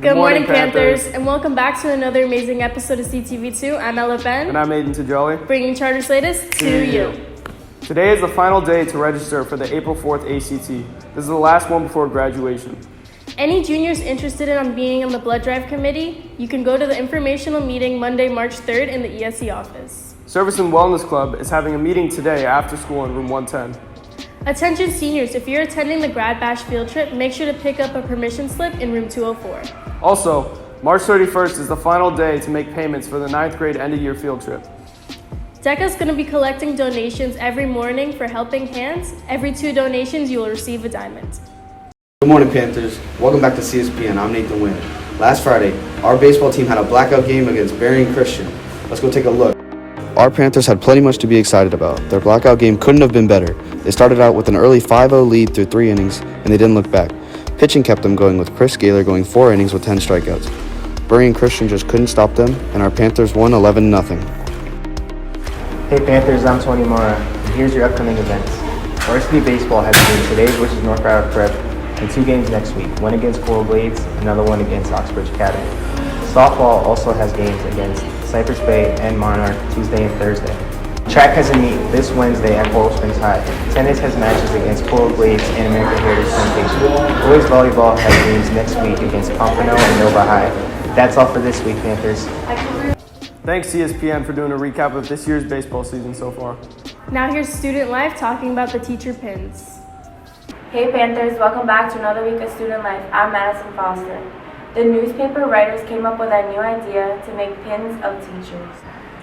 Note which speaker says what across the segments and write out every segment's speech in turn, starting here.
Speaker 1: Good morning, Panthers, and welcome back to another amazing episode of CTV2. I'm Ella Ben.
Speaker 2: And I'm Aiden Tajali.
Speaker 1: Bringing Charter's latest to you.
Speaker 2: Today is the final day to register for the April 4th ACT. This is the last one before graduation.
Speaker 1: Any juniors interested in being on the blood drive committee, you can go to the informational meeting Monday, March 3rd in the ESC office.
Speaker 2: Service and Wellness Club is having a meeting today after school in room 110.
Speaker 1: Attention seniors, if you're attending the Grad Bash field trip, make sure to pick up a permission slip in room 204.
Speaker 2: Also, March 31st is the final day to make payments for the 9th grade end-of-year field trip.
Speaker 1: DECA's going to be collecting donations every morning for Helping Hands. Every 2 donations, you will receive a diamond.
Speaker 3: Good morning, Panthers. Welcome back to CSPN. I'm Nathan Wynn. Last Friday, our baseball team had a blackout game against Berrien Christian. Let's go take a look. Our Panthers had plenty much to be excited about. Their blackout game couldn't have been better. They started out with an early 5-0 lead through 3 innings, and they didn't look back. Pitching kept them going with Chris Gaylor going 4 innings with 10 strikeouts. Berrien Christian just couldn't stop them, and our Panthers won 11-0.
Speaker 4: Hey Panthers, I'm Tony Mora, and here's your upcoming events. Varsity Baseball has a game today versus North Broward Prep, and 2 games next week, one against Coral Glades, another one against Oxbridge Academy. Softball also has games against Cypress Bay and Monarch Tuesday and Thursday. Track has a meet this Wednesday at Coral Springs High. Tennis has matches against Coral Glades and American Heritage Plantation. Boys Volleyball has games next week against Pompano and Nova High. That's all for this week, Panthers.
Speaker 2: Thanks CSPN for doing a recap of this year's baseball season so far.
Speaker 1: Now here's Student Life talking about the teacher pins.
Speaker 5: Hey Panthers, welcome back to another week of Student Life. I'm Madison Foster. The newspaper writers came up with a new idea to make pins of teachers.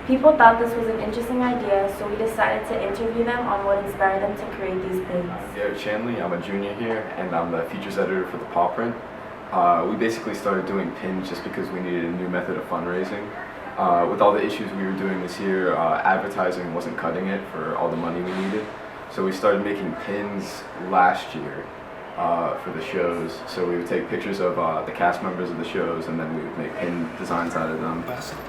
Speaker 5: People thought this was an interesting idea, so we decided to interview them on what inspired them to create these pins.
Speaker 6: Garrett Shanley, I'm a junior here, and I'm the features editor for the paw print. We basically started doing pins just because we needed a new method of fundraising. With all the issues we were doing this year, advertising wasn't cutting it for all the money we needed. So we started making pins last year for the shows. So we would take pictures of the cast members of the shows, and then we would make pin designs out of them.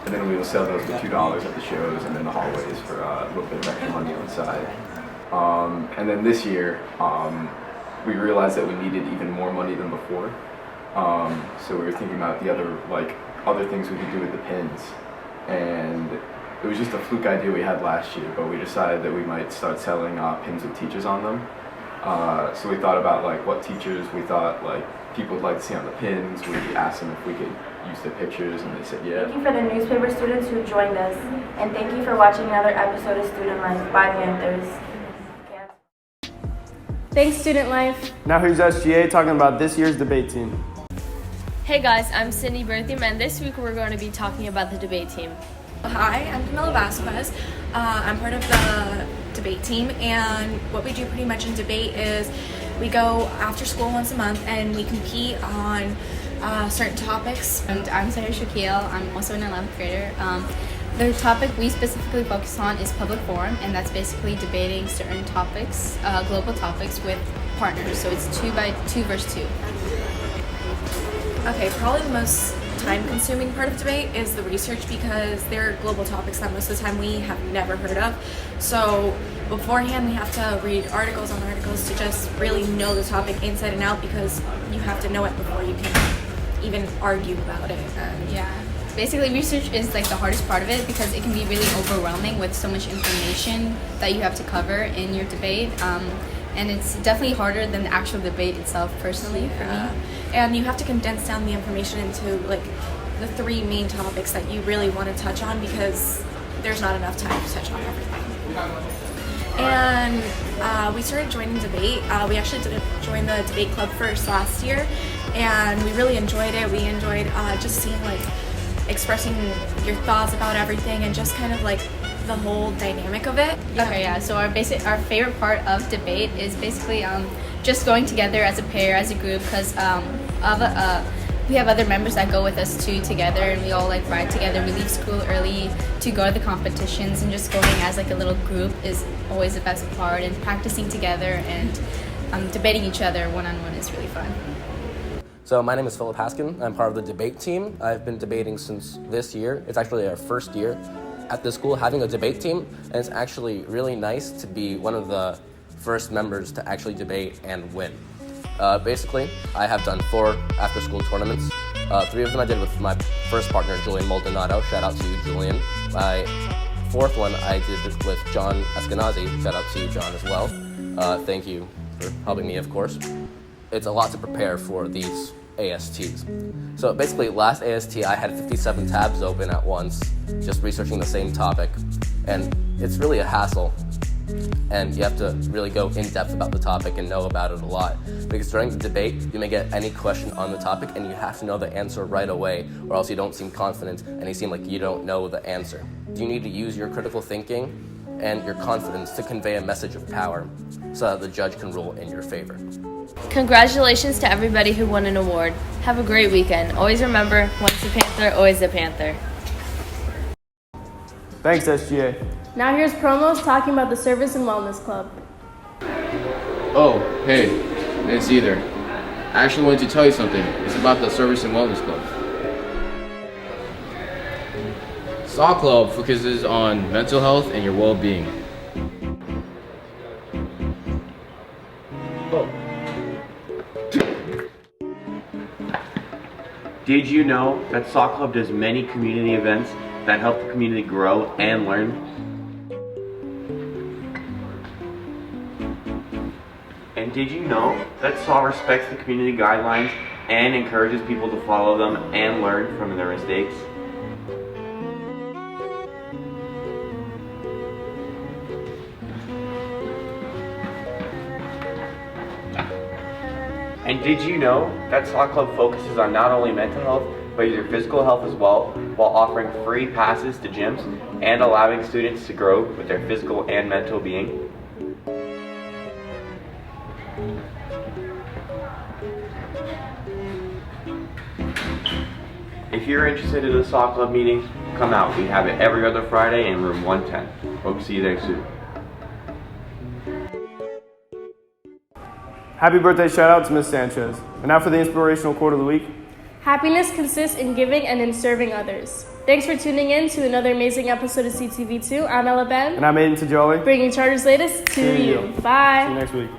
Speaker 6: And then we would sell those for $2 at the shows and in the hallways for a little bit of extra money on the side. And then this year, we realized that we needed even more money than before. So we were thinking about the other things we could do with the pins. And it was just a fluke idea we had last year, but we decided that we might start selling pins with teachers on them. So we thought about what teachers we thought people would like to see on the pins. We asked them if we could use their pictures, and they said yeah.
Speaker 5: Thank you for the newspaper students who joined us, and thank you for watching another episode of Student Life. Bye Panthers.
Speaker 1: Thanks, Student Life.
Speaker 2: Now here's SGA talking about this year's debate team.
Speaker 7: Hey guys, I'm Cindy Berthium, and this week we're going to be talking about the debate team.
Speaker 8: Hi, I'm Camila Vasquez. I'm part of the debate team, and what we do pretty much in debate is we go after school once a month and we compete on certain topics.
Speaker 9: And I'm Sarah Shaquille. I'm also an 11th grader. The topic we specifically focus on is public forum, and that's basically debating certain topics, global topics with partners. So it's 2 versus 2.
Speaker 8: Okay, probably the most time-consuming part of debate is the research, because there are global topics that most of the time we have never heard of. So beforehand, we have to read articles on articles to just really know the topic inside and out, because you have to know it before you can even argue about it.
Speaker 9: Yeah. Basically, research is the hardest part of it, because it can be really overwhelming with so much information that you have to cover in your debate. And it's definitely harder than the actual debate itself, personally, for me.
Speaker 8: And you have to condense down the information into the 3 main topics that you really want to touch on, because there's not enough time to touch on everything. And we started joining debate. We actually did join the debate club first last year, and we really enjoyed it. We enjoyed just seeing expressing your thoughts about everything, and just kind of the whole dynamic of it.
Speaker 9: Okay, yeah. So our favorite part of debate is basically just going together as a pair, as a group, because we have other members that go with us too together, and we all ride together. We leave school early to go to the competitions, and just going as a little group is always the best part. And practicing together and debating each other one-on-one is really fun.
Speaker 10: So my name is Philip Haskin. I'm part of the debate team. I've been debating since this year. It's actually our first year at this school having a debate team, and it's actually really nice to be one of the first members to actually debate and win. Basically, I have done 4 after-school tournaments 3 of them I did with my first partner, Julian Maldonado. Shout out to you, Julian. My 4th one I did with John Eskenazi. Shout out to you, John, as well. Thank you for helping me, of course. It's a lot to prepare for these ASTs. So basically, last AST I had 57 tabs open at once, just researching the same topic. And it's really a hassle. And you have to really go in depth about the topic and know about it a lot. Because during the debate, you may get any question on the topic and you have to know the answer right away, or else you don't seem confident and you seem like you don't know the answer. You need to use your critical thinking and your confidence to convey a message of power so that the judge can rule in your favor.
Speaker 7: Congratulations to everybody who won an award. Have a great weekend. Always remember, once a Panther, always a Panther.
Speaker 2: Thanks, SGA.
Speaker 1: Now here's promos talking about the Service and Wellness Club.
Speaker 11: Oh, hey, it's either. I actually wanted to tell you something. It's about the Service and Wellness Club. SAW Club focuses on mental health and your well-being.
Speaker 12: Did you know that SAW Club does many community events that help the community grow and learn? And did you know that SAW respects the community guidelines and encourages people to follow them and learn from their mistakes? And did you know that SAW Club focuses on not only mental health, but your physical health as well, while offering free passes to gyms and allowing students to grow with their physical and mental being? If you're interested in the SAW Club meeting, come out. We have it every other Friday in room 110. Hope to see you there soon.
Speaker 2: Happy birthday shout out to Ms. Sanchez. And now for the inspirational quote of the week.
Speaker 1: Happiness consists in giving and in serving others. Thanks for tuning in to another amazing episode of CTV2. I'm Ella Ben.
Speaker 2: And I'm Aiden Tajali.
Speaker 1: Bringing Charter's latest to you. Bye.
Speaker 2: See you next week.